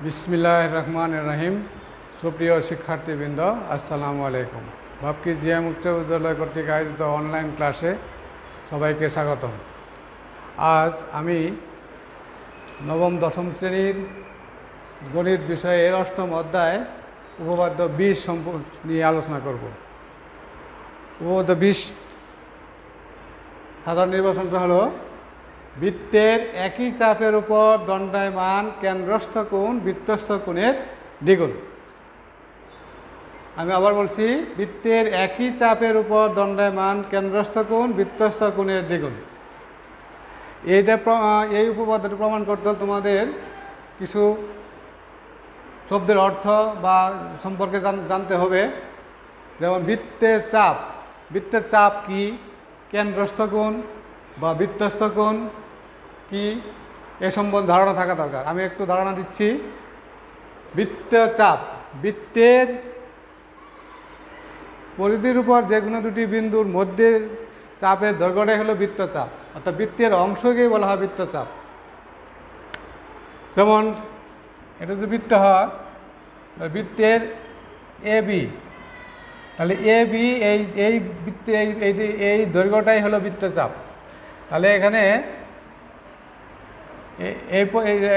বিসমিল্লাহির রহমানির রহিম। সুপ্রিয় শিক্ষার্থীবৃন্দ, আসসালামু আলাইকুম। ভাবকি জিএম উচ্চ বিদ্যালয় কর্তৃক আয়োজিত অনলাইন ক্লাসে সবাইকে স্বাগতম। আজ আমি নবম দশম শ্রেণীর গণিত বিষয়ের অষ্টম অধ্যায় উপপাদ্য 20 নিয়ে আলোচনা করব। উপপাদ্য 20 সাধারণ নির্বাচনটা হলো বৃত্তের একই চাপের উপর দণ্ডায়মান কেন্দ্রস্থ কোণ বৃত্তস্থ কোণের দ্বিগুণ। আমি আবার বলছি, বৃত্তের একই চাপের উপর দণ্ডায়মান কেন্দ্রস্থ কোণ বৃত্তস্থ কোণের দ্বিগুণ। এই উপপাদ্যটি প্রমাণ করতে হলে তোমাদের কিছু শব্দের অর্থ বা সম্পর্কে জানতে হবে। যেমন বৃত্তের চাপ কি, কেন্দ্রস্থ কোণ বা বৃত্তস্থ কোণ কি, এ সম্বন্ধে ধারণা থাকা দরকার। আমি একটু ধারণা দিচ্ছি। বৃত্তের পরিধির উপর যে কোনো দুটি বিন্দুর মধ্যে চাপের দৈর্ঘ্যটাই হলো বৃত্তচাপ, অর্থাৎ বৃত্তের অংশকেই বলা হয় বৃত্তচাপ। যেমন এটা যদি বৃত্ত হয়, বৃত্তের এ বি, তাহলে এ বি এই বৃত্তে এই দৈর্ঘ্যটাই হলো বৃত্তচাপ। তাহলে এখানে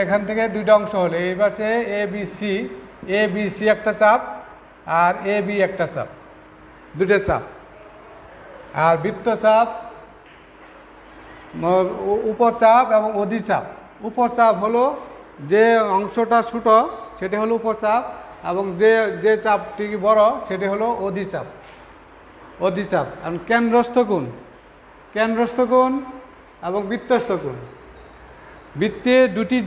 এখান থেকে দুইটা অংশ হলো, এই পাশে এ বি সি একটা চাপ আর এ বি একটা চাপ, দুটো চাপ। আর বৃত্তচাপ উপচাপ এবং অধিচাপ। উপচাপ হলো যে অংশটা ছোট সেটা হলো উপচাপ, এবং যে চাপটি বড় সেটা হলো অধিচাপ। এবং কেন্দ্রস্থ কোণ এবং বৃত্তস্থ কোণ। বৃত্তের দুটি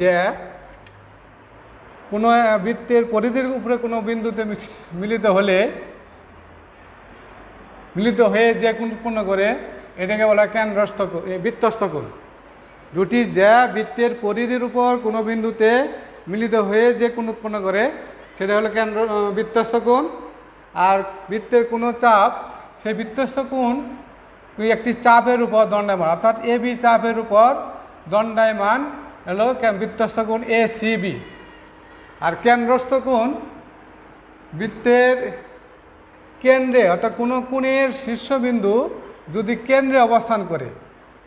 জ্যা কোনো বৃত্তের পরিধির উপরে কোনো বিন্দুতে মিলিত হয়ে যে কোণ উৎপন্ন করে এটাকে বলা হয় বৃত্তস্থ কোণ। দুটি জ্যা বৃত্তের পরিধির উপর কোনো বিন্দুতে মিলিত হয়ে যে কোণ উৎপন্ন করে সেটা হলো বৃত্তস্থ কোণ। আর বৃত্তের কোনো চাপ, সেই বৃত্তস্থ কোণ একটি চাপের উপর দণ্ডায়মান, অর্থাৎ এ বি চাপের উপর দণ্ডায়মান হলো বৃত্তস্থ কোণ এ সি বি। আর কেন্দ্রস্থ কোণ বৃত্তের কেন্দ্রে, অর্থাৎ কোনো কোণের শীর্ষবিন্দু যদি কেন্দ্রে অবস্থান করে,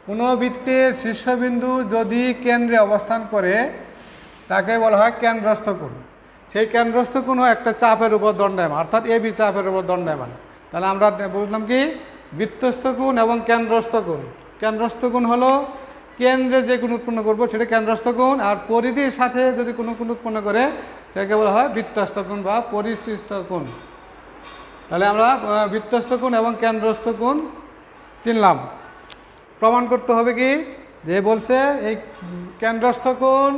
কোনো বৃত্তের শীর্ষবিন্দু যদি কেন্দ্রে অবস্থান করে তাকে বলা হয় কেন্দ্রস্থ কোণ। সেই কেন্দ্রস্থ কোণও একটা চাপের উপর দণ্ডায়মান, অর্থাৎ এ বি চাপের উপর দণ্ডায়মান। তাহলে আমরা বুঝলাম কি, বৃত্তস্থ কোণ এবং কেন্দ্রস্থ কোণ। কেন্দ্রস্থ কোণ হলো কেন্দ্রে যে কোণ উৎপন্ন করবো সেটা কেন্দ্রস্থ কোণ, আর পরিধির সাথে যদি কোনো কোণ উৎপন্ন করে সেটাকে বলা হয় বৃত্তস্থ কোণ বা পরিশিষ্ট কোণ। তাহলে আমরা বৃত্তস্থ কোণ এবং কেন্দ্রস্থ কোণ চিনলাম। প্রমাণ করতে হবে কি, যে বলছে এই কেন্দ্রস্থ কোণ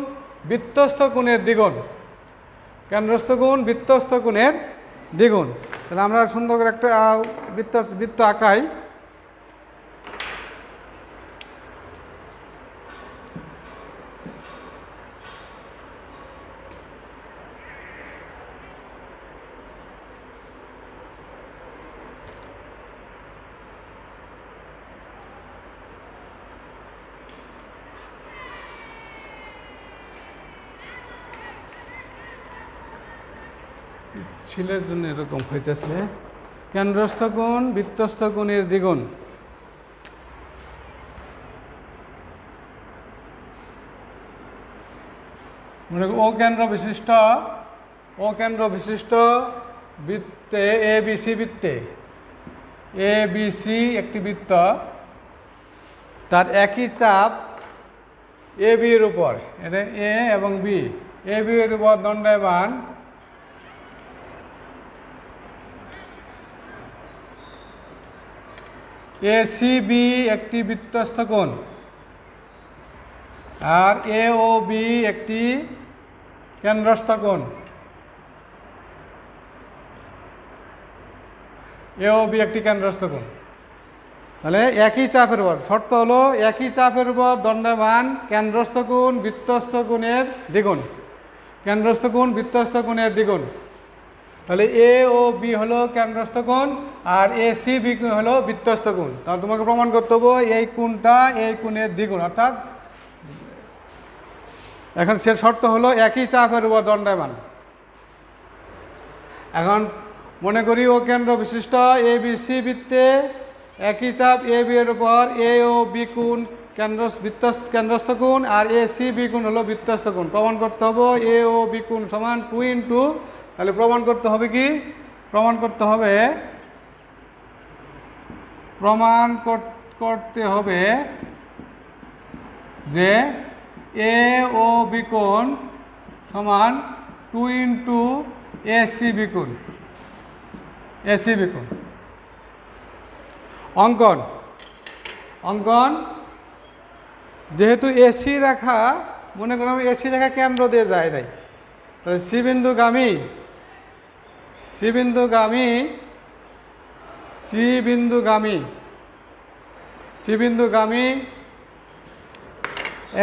বৃত্তস্থ কোণের দ্বিগুণ। কেন্দ্রস্থ কোণ বৃত্তস্থ কোণের দ্বিগুণ। তাহলে আমরা সুন্দর করে একটা বৃত্ত আঁকাই। ছেলের জন্য এরকম হইতেছে, কেন্দ্রস্থ কোণ বৃত্তস্থ কোণের দ্বিগুণ। ও কেন্দ্র বিশিষ্ট বৃত্তে এ বি সি একটি বৃত্ত, তার একই চাপ এ বি এর উপর, এটা এ এবং বি, এ বি এর উপর দণ্ডায়মান এ সি বি একটি বৃত্তস্থ কোণ, আর এ ও বি একটি কেন্দ্রস্থ কোণ। তাহলে একই চাপের উপর, শর্ত হলো একই চাপের উপর দণ্ডায়মান কেন্দ্রস্থ কোণ বৃত্তস্থ কোণের দ্বিগুণ। তাহলে এ ও বি হলো কেন্দ্রস্থ কোণ আর এ সি বি হলো বৃত্তস্থ কোণ। তাহলে তোমাকে প্রমাণ করতে হবে এই কোণটা এই কোণের দ্বিগুণ, অর্থাৎ এখন সে শর্ত হলো একই চাপের উপর দণ্ডায়মান। এখন মনে করি ও কেন্দ্র বিশিষ্ট এ বি সি বৃত্তে একই চাপ এ বি এর উপর এ ও বি কোণ কেন্দ্রস্থ কোণ আর এ সি বি কোণ হলো বৃত্তস্থ কোণ। প্রমাণ করতে হবে এ ও বি কোণ সমান 2 তাহলে প্রমাণ করতে হবে কি, প্রমাণ করতে হবে যে এ ও বি কোণ সমান 2 এ সি বি কোণ। অঙ্কন যেহেতু এসি রেখা, মনে করো এসি রেখা কেন্দ্র দিয়ে যায় নাই, তাহলে সি বিন্দুগামী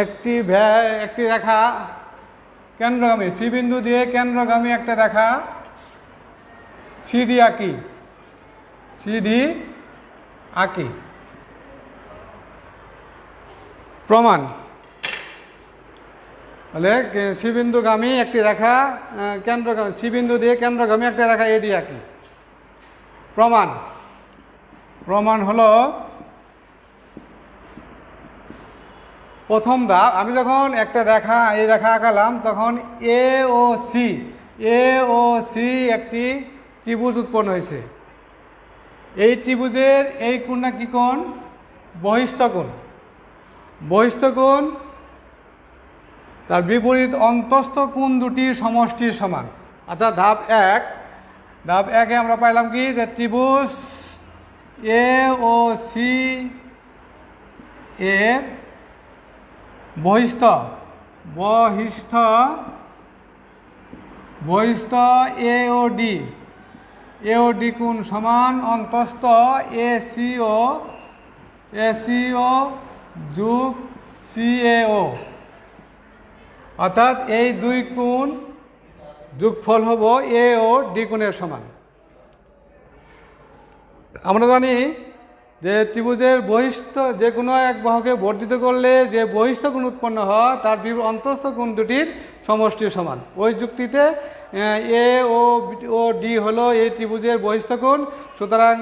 একটি রেখা কেন্দ্রগামী, সি বিন্দু দিয়ে কেন্দ্রগামী একটা রেখা সিডি আঁকি। প্রমাণ তাহলে সি বিন্দুগামী একটি রেখা কেন্দ্রগামী, সি বিন্দু দিয়ে কেন্দ্রগামী একটা রেখা এডি আঁকি। প্রমাণ হলো প্রথম ধাপ, আমি যখন একটা এই রেখা আঁকালাম তখন এ ও সি একটি ত্রিভুজ উৎপন্ন হয়েছে। এই ত্রিভুজের এই কোণটা কি কোণ? বহিস্থ কোণ। তার বিপরীত অন্তস্থ কোণ দুটির সমষ্টির সমান। অর্থাৎ ধাপ একে আমরা পাইলাম কি, যে ত্রিভুজ এ ও সি এর বহিস্থ এ ও ডি কোণ সমান অন্তস্থ এ সি ও যোগ সি এ ও, অর্থাৎ এই দুই কোণ যোগফল হব এ ও ডি কোণের সমান। আমরা জানি যে ত্রিভুজের বহিস্থ যে কোনো এক বাহুকে বর্ধিত করলে যে বহিস্থ কোণ উৎপন্ন হয় তার অন্তস্থ কোণ দুটির সমষ্টির সমান। ওই যুক্তিতে এ ও ডি হলো এই ত্রিভুজের বহিস্থ কোণ, সুতরাং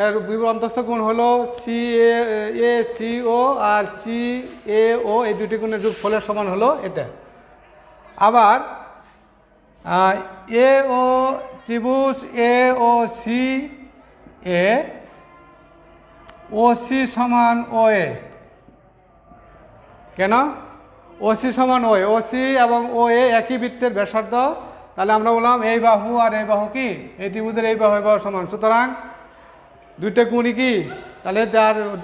এর অন্তস্থ কোণ হলো A C O R C এ ও, এই দুটি কোণের যোগফলের সমান হলো এটা। আবার ত্রিভুজ এ ও সি এ ওসি সমান ও এ, কেন? ওসি সমান ও এ, ওসি এবং ও এ একই বৃত্তের ব্যাসার্ধ, তাহলে আমরা বললাম এই বাহু আর এই বাহু কি, এই ত্রিভুজের এই বাহু সমান, সুতরাং দুইটা কোণই কি, তাহলে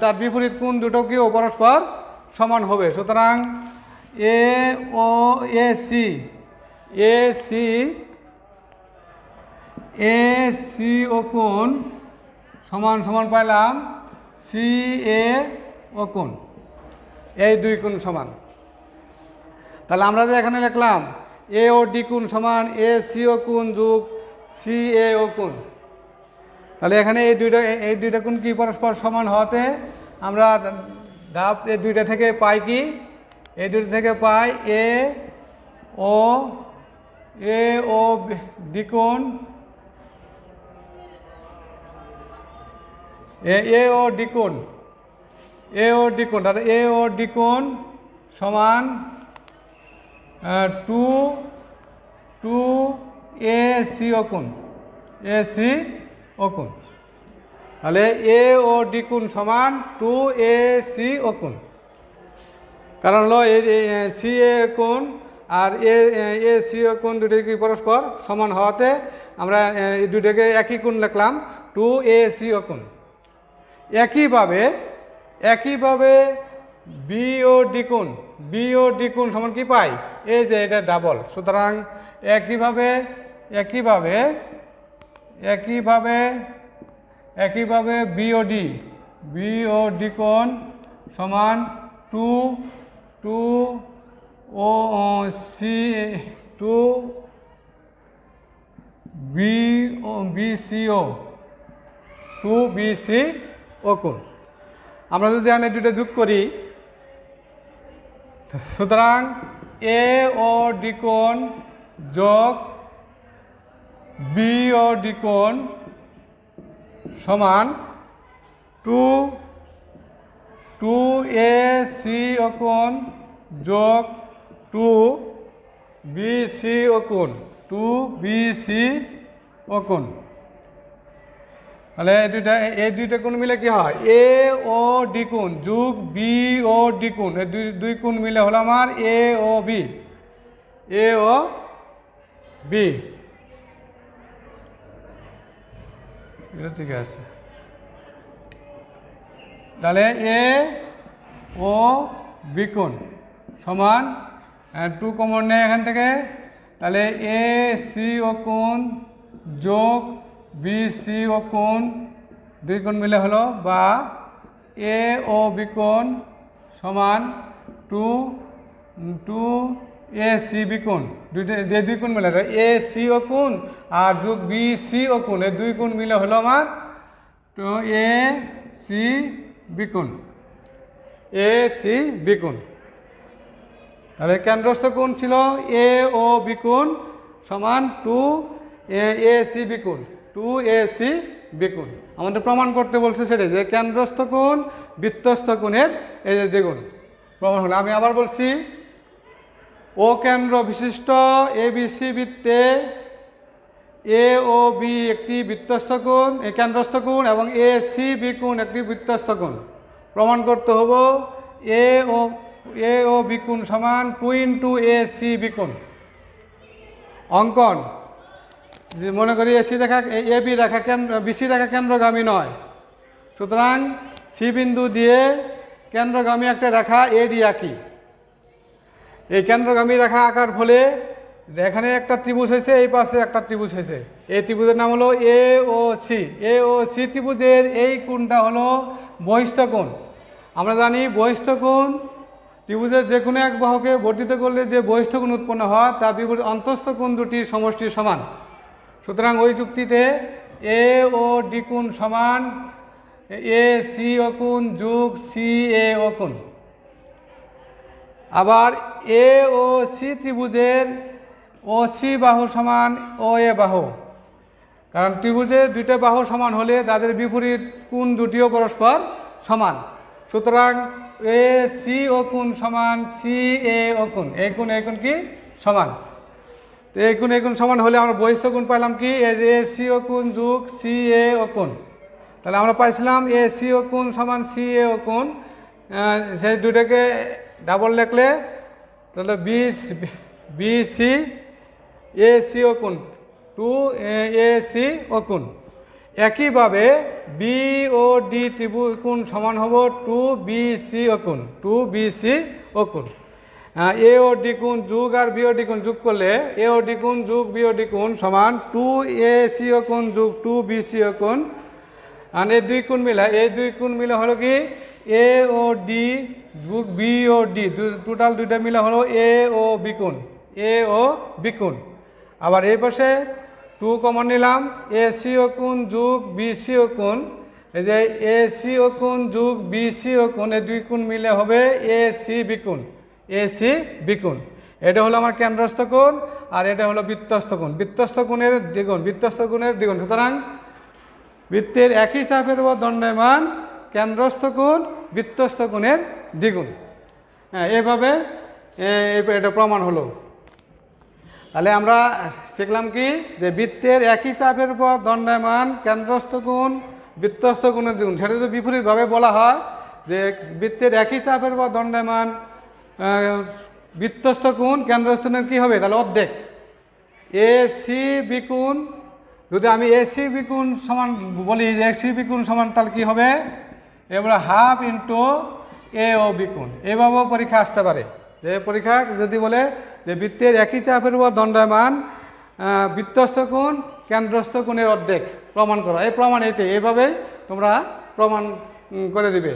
তার বিপরীত কোণ দুটো কি পরস্পর সমান হবে। সুতরাং এ সি ও কোণ সমান পাইলাম সি এ ও কোণ, এই দুই কোণ সমান। তাহলে আমরা যে এখানে লিখলাম এ ও ডি কোণ সমান এ সি ও কোণ যোগ সি এ ও কোণ, তাহলে এখানে এই দুইটা কোণ কি পরস্পর সমান হওয়াতে আমরা ধাপ এই দুইটা থেকে পাই কি, এই দুইটা থেকে পাই এ ও ডি কোণ, এ ও ডি কোণ, তাহলে এ ও ডি কোণ সমান 2 এ সি ও কোণ, তাহলে এ ও ডি কোণ সমান 2 এ সি ও কোণ। কারণ হলো সি এ কোণ আর এ সি ও কোণ দুটি কি পরস্পর সমান হওয়াতে আমরা এই দুইটাকে একই কোণ লিখলাম 2 এ সি ও কোণ। একইভাবে বি ও ডি কোণ সমান কি পাই, এই যে এটা ডাবল, সুতরাং একইভাবে বি ও ডি কোণ সমান 2 বি সি ও কোণ। আমরা যদি এখানে দুটো যোগ করি, সুতরাং এ ও ডি কোণ যোগ বি ও ডি কোণ সমান টু এ সি ও কোণ যোগ টু বি সি ও কোণ তাহলে এই দুইটা কোণ মিলে কি হয় এ ও ডি কোণ যোগ বি ও ডি কোণ এই দুই কোণ মিলে হলো আমার এ ও বি এটা ঠিক আছে। তাহলে এ ও বি কোণ সমান টু কমন নেয় এখান থেকে, তাহলে এ সি ও কোণ যোগ বি সি ও কোণ দুই কোণ মিলে হলো বা এ ও বি কোণ সমান টু এ সি বি কোণ দুই কোণ মিলে এ সি ও কোণ আর যোগ বি সি ও কোণ এই দুই কোণ মিলে হলো আমার তো এ সি বি কোণ তাহলে কেন্দ্রস্থ কোণ ছিল এ ও বি কোণ সমান টু এ সি বি কোণ আমাদের প্রমাণ করতে বলছে সেটাই যে কেন্দ্রস্থ কোণ বৃত্তস্থ কোণের এই যে দ্বিগুণ প্রমাণ হলো। আমি আবার বলছি ও কেন্দ্র বিশিষ্ট এ বি সি বৃত্তে এ ও বি একটি বৃত্তস্থ কোণ এই কেন্দ্রস্থ কোণ এবং এ সি বি কোণ একটি বৃত্তস্থ কোণ প্রমাণ করতে হবো এ ও বি কোণ সমান 2 ইন্টু এ সি বি কোণ। অঙ্কন যে মনে করি এসি রেখা এ বি রেখা কেন্দ্র বিসি রেখা কেন্দ্রগামী নয়, সুতরাং সি বিন্দু দিয়ে কেন্দ্রগামী একটা রেখা এ ডি আঁকি। এই কেন্দ্রগামী রেখা আঁকার ফলে এখানে একটা ত্রিভুজ হয়েছে, এই পাশে একটা ত্রিভুজ হয়েছে, এই ত্রিভুজের নাম হলো এ ও সি ত্রিভুজের এই কোণটা হলো বহিস্থ কোণ। আমরা জানি বহিস্থ কোণ ত্রিভুজের যে কোনো এক বাহুকে বর্ধিত করলে যে বহিস্থ কোণ উৎপন্ন হয় তার বিপরীত অন্তঃস্থ কোণ দুটির সমষ্টির সমান। সুতরাং ওই যুক্তিতে এ ও ডি কোণ সমান এ সি ও কোণ যোগ সি এ ও কোণ। আবার এ ও সি ত্রিভুজের ও সি বাহু সমান ও এ বাহু, কারণ ত্রিভুজের দুইটা বাহু সমান হলে তাদের বিপরীত কোণ দুটিও পরস্পর সমান। সুতরাং এ সি ও কোণ সমান সি এ ও কোণ, এই কোণ কি সমান। তো এই কোণ সমান হলে আমরা বহিস্থ কোণ পাইলাম কি এ সি ও কোণ যোগ সি এ ও কোণ। তাহলে আমরা পাইছিলাম এ সি ও কোণ সমান সি এ ও কোণ, সেই দুটাকে ডাবল লিখলে তাহলে বি সি এ সি ও কোণ টু এ সি ও কোণ। একইভাবে বি ও ডি ত্রিভুজ কোণ সমান হব টু বি সি ও কোণ। এ ও ডি কোণ যোগ আর বি ও ডি কোণ যোগ করলে এ ও ডি কোণ যোগ বি ও ডি কোণ সমান টু এ সি ও কোণ যোগ টু বি সি ও কোণ। আর এই দুই কোণ মিলে হলো কি এ ও ডি যোগ বি ও ডি, টোটাল দুইটা মিলে হলো এ ও বি কোণ। আবার এই পাশে টু কমন নিলাম, এ সি ও কোণ যোগ বি সি ও কোণ, এই যে এ সি ও কোণ যোগ বি সি ও কোণ এই দুই কোণ মিলে হবে এ সি বি কোণ। এটা হলো আমার কেন্দ্রস্থ কোণ আর এটা হলো বৃত্তস্থ কোণ। বৃত্তস্থ কোণের দ্বিগুণ। সুতরাং বৃত্তের একই চাপের উপর দণ্ডায়মান কেন্দ্রস্থ কোণ বৃত্তস্থ কোণের দ্বিগুণ। হ্যাঁ, এভাবে এটা প্রমাণ হলো। তাহলে আমরা শিখলাম কি যে বৃত্তের একই চাপের উপর দণ্ডায়মান কেন্দ্রস্থ কোণ বৃত্তস্থ কোণের দ্বিগুণ। সেটা যদি বিপরীতভাবে বলা হয় যে বৃত্তের একই চাপের উপর দণ্ডায়মান বৃত্তস্থ কোণ কেন্দ্রস্থ কোণের কী হবে, তাহলে অর্ধেক। এ সি বি কোণ যদি আমি এ সি বি কোণ সমান বলি যে এ সি বি কোণ সমান তাহলে কী হবে, এবার হাফ ইন্টু এ ও বি কোণ। এভাবেও পরীক্ষা আসতে পারে যে পরীক্ষা যদি বলে যে বৃত্তের একই চাপের উপর দণ্ডায়মান বৃত্তস্থ কোণ কেন্দ্রস্থ কোণের অর্ধেক প্রমাণ করো। এই প্রমাণ এটাই, এভাবেই তোমরা প্রমাণ করে দিবে।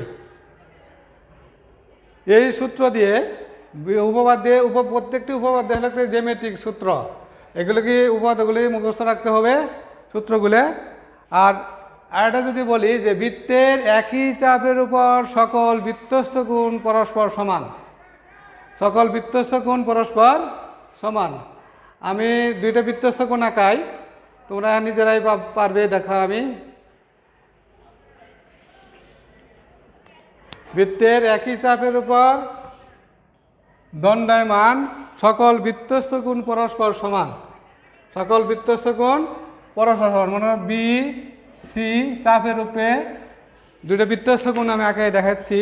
এই সূত্র দিয়ে প্রত্যেকটি উপপাদ্য হলো একটা জ্যামিতিক সূত্র। উপপাদ্যগুলি মুখস্থ রাখতে হবে সূত্রগুলো। আর এটা যদি বলি যে বৃত্তের একই চাপের উপর সকল বৃত্তস্থ কোণ পরস্পর সমান, সকল বৃত্তস্থ কোণ পরস্পর সমান। আমি দুইটা বৃত্তস্থ কোণ আঁকাই, তোমরা নিজেরাই পারবে। দেখা আমি বৃত্তের একই চাপের উপর দণ্ডায়মান সকল বৃত্তস্থ কোণ পরস্পর সমান। সকল বৃত্তস্থ কোণ পরস্পর সমান, মনে হয় বি সি চাপের উপরে দুইটা বৃত্তস্থ কোণ আমি আঁকাই দেখাচ্ছি।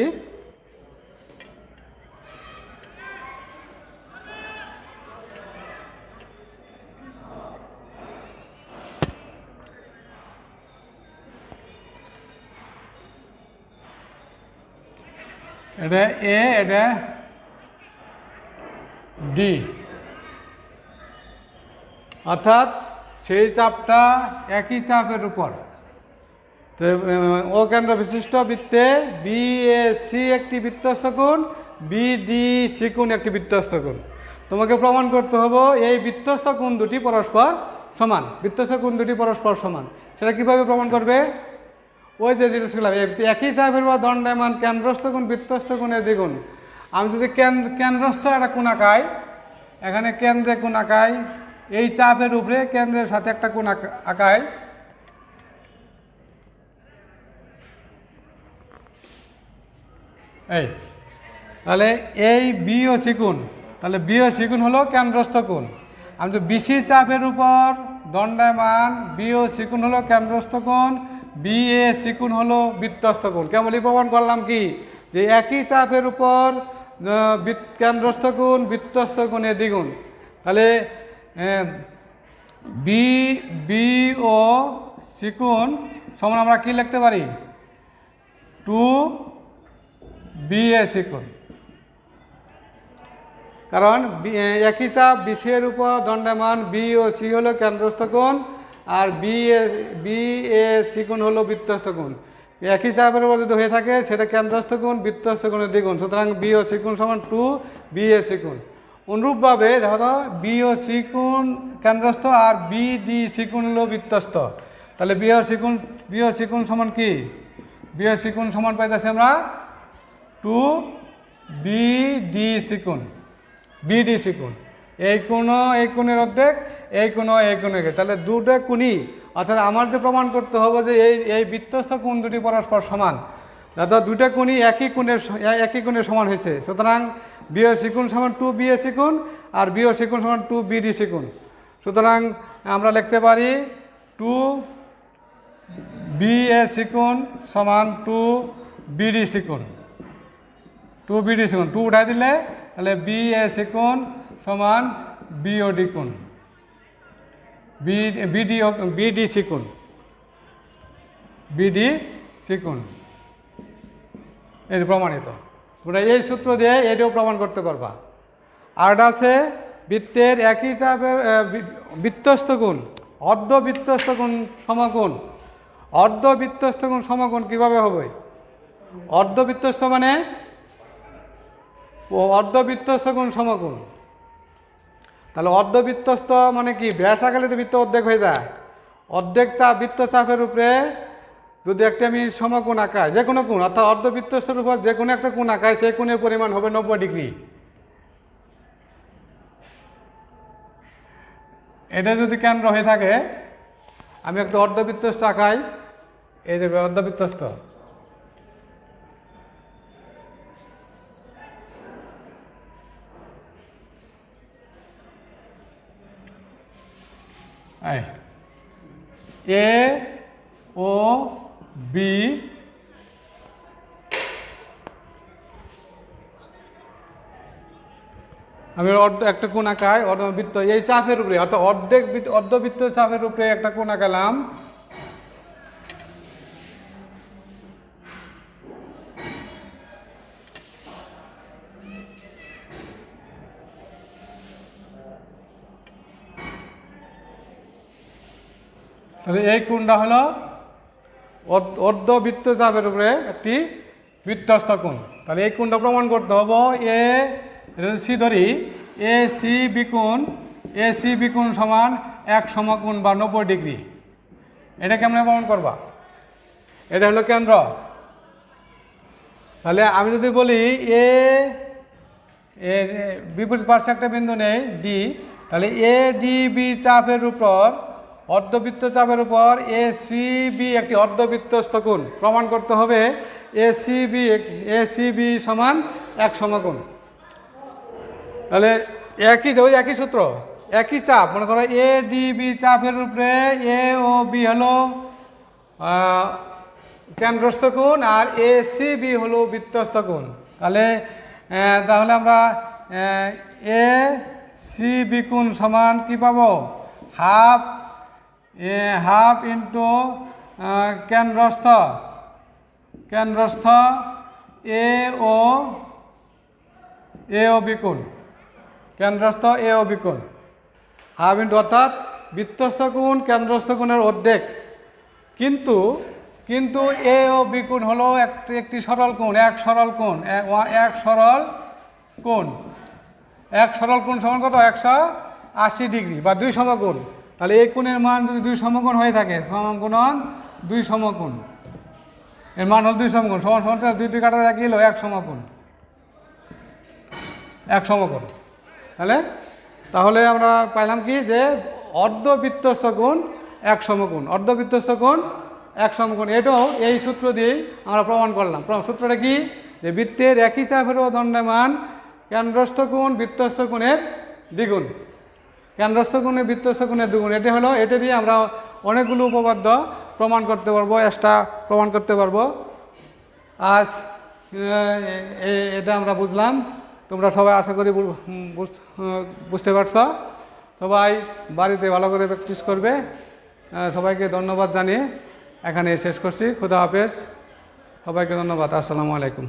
এটা এ, এটা ডি, অর্থাৎ সেই চাপটা একই চাপের উপর। তো ও কেন্দ্র বিশিষ্ট বৃত্তে বি এ সি একটি বৃত্তস্থ কোণ, বি ডি সি কোণ একটি বৃত্তস্থ কোণ। তোমাকে প্রমাণ করতে হবে এই বৃত্তস্থ কোণ দুটি পরস্পর সমান। বৃত্তস্থ কোণ দুটি পরস্পর সমান, সেটা কীভাবে প্রমাণ করবে? ওই যে যেটা শিখলাম, একই চাপের বা দণ্ডায়মান কেন্দ্রস্থ কোণ বৃত্তস্থ কোণের দ্বিগুণ। আমি যদি কেন্দ্রস্থ একটা কোণ আঁকাই, এখানে কেন্দ্রে কোণ আঁকাই, এই চাপের উপরে কেন্দ্রের সাথে একটা কোণ আঁকাই, এই তাহলে এই বি ও সি কোণ, তাহলে বি ও সি কোণ হলো কেন্দ্রস্থ কোণ। আমি তো বিসি চাপের উপর দণ্ডায়মান বি ও সি কোণ হলো কেন্দ্রস্থ কোণ, বি এ সি কোণ হলো বৃত্তস্থ কোণ। কেবলই প্রমাণ করলাম কি, যে একই চাপের উপর কেন্দ্রস্থ কোণ বৃত্তস্থ কোণের দ্বিগুণ। তাহলে বি বি ও সি কোণ সমান আমরা কি লিখতে পারি? 2BAC কোণ। কারণ একই চাপ বিসি এর উপর দণ্ডায়মান বি ও সি হলো কেন্দ্রস্থ কোণ, আর বি এ সি কোণ হলো বৃত্তস্থ কোণ। একই চাপের উপর যদি হয়ে থাকে সেটা কেন্দ্রস্থ কোণ বৃত্তস্থ কোণের দ্বিগুণ, সুতরাং বি ও সি কোণ সমান 2BAC কোণ। অনুরূপভাবে ধরো বি ও সি কোণ কেন্দ্রস্থ আর বি ডি সি কোণ হলো বৃত্তস্থ, তাহলে বি ও সি কোণ সমান কি? বি ও সি কোণ সমান পাইতেছি আমরা 2BDC কোণ। BDC কোণ এই কোণের অর্ধেক, এই কোণের, তাহলে দুটো কোণই, অর্থাৎ আমার যে প্রমাণ করতে হবে যে এই বৃত্তস্থ কোণ দুটি পরস্পর সমান, যাতে দুটো কোণই একই কোণের সমান হয়েছে, সুতরাং বিওসি কোণ সমান 2BAC কোণ আর বিওসি কোণ সমান 2BDC কোণ। সুতরাং আমরা লিখতে পারি 2BAC কোণ সমান 2BDC কোণ। 2BDC কোণ 2 উঠাই দিলে তাহলে BAC কোণ সমান BOD কোণ, BDC কোণ, BDC কোণ। এটি প্রমাণিত। তোমরা এই সূত্র দিয়ে এটাও প্রমাণ করতে পারবা। আরটা আছে বৃত্তের একই চাপের বৃত্তস্থ কোণ, অর্ধবৃত্তস্থ কোণ সমকোণ। অর্ধবৃত্তস্থ কোণ সমকোণ কীভাবে হবে? অর্ধবৃত্তস্থ মানে অর্ধবৃত্তস্থ কোণ সমকোণ। তাহলে অর্ধবৃত্তস্থ মানে কি? ব্যাস আকালে তো বৃত্ত অর্ধেক হয়ে যায়। অর্ধেক চাপ বৃত্তচাপের উপরে যদি একটা আমি সমকোণ আঁকাই, যে কোনো কোণ, অর্থাৎ অর্ধবৃত্তস্থের উপর যে কোনো একটা কোণ আঁকাই, সেই কোণের পরিমাণ হবে 90 ডিগ্রি। এটা যদি কেন্দ্র হয়ে থাকে, আমি একটা অর্ধবৃত্তস্থ আঁকাই, এই যে অর্ধবৃত্তস্থ, এ ও বি আমি একটা কোণ আঁকাই অর্ধবৃত্ত, এই চাপের উপরে, অর্থাৎ অর্ধবৃত্ত চাপের উপরে একটা কোণ আঁকালাম। তাহলে এই কোণটা হলো অর্ধবৃত্ত চাপের উপরে একটি বৃত্তস্থ কোণ। তাহলে এই কোণটা প্রমাণ করতে হবে সি ধরি, এ সি বি কোণ সমান এক সমকোণ বা 90 ডিগ্রি। এটা কেমন প্রমাণ করবা? এটা হলো কেন্দ্র। তাহলে আমি যদি বলি এর বিপরীত পার্শ্বে একটা বিন্দু নেই ডি, তাহলে এ ডি বি চাপের উপর অর্ধবৃত্ত চাপের উপর এ সি বি একটি অর্ধবৃত্তস্থ কোণ প্রমাণ করতে হবে। এ সি বি সমান এক সমকোণ। তাহলে একই সূত্র, একই চাপ, মনে করো এ ডি বি চাপের উপরে এ ও বি হলো কেন্দ্রস্থ কোণ আর এ সি বি হলো বৃত্তস্থ কোণ। তাহলে আমরা এ সি বি কোণ সমান কি পাবো, হাফ ইন্টু কেন্দ্রস্থ এ ও বি কোণ, কেন্দ্রস্থ এ ও বি কোণ, হাফ ইন্টু অর্থাৎ বৃত্তস্থ কোণ কেন্দ্রস্থ কোণের অর্ধেক। কিন্তু এ ও বি কোণ হলো একটি সরল কোণ, এক সরল কোণ সমান কত, 180 ডিগ্রি বা 2 সমকোণ। তাহলে এই কোণের মান যদি 2 সমকোণ হয়ে থাকে, সমকোণন 2 সমকোণ, এর মান হল 2 সমকোণ, সমান 2 কাটা যায় কি হলো 1 সমকোণ। তাহলে আমরা পাইলাম কি যে অর্ধবৃত্তস্থ কোণ এক সমকোণ, এটাও এই সূত্র দিয়েই আমরা প্রমাণ করলাম। সূত্রটা কি, যে বৃত্তের একই চাপের ও দণ্ডায়মান কেন্দ্রস্থ কোণ বৃত্তস্থ কোণের দ্বিগুণ, এটা দিয়ে আমরা অনেকগুলো উপপাদ্য প্রমাণ করতে পারবো, প্রমাণ করতে পারবো। আজ এটা আমরা বুঝলাম, তোমরা সবাই আশা করি বুঝতে পারছ। সবাই বাড়িতে ভালো করে প্র্যাকটিস করবে। সবাইকে ধন্যবাদ জানিয়ে এখানে শেষ করছি। খুদা হাফেজ, সবাইকে ধন্যবাদ। আসসালামু আলাইকুম।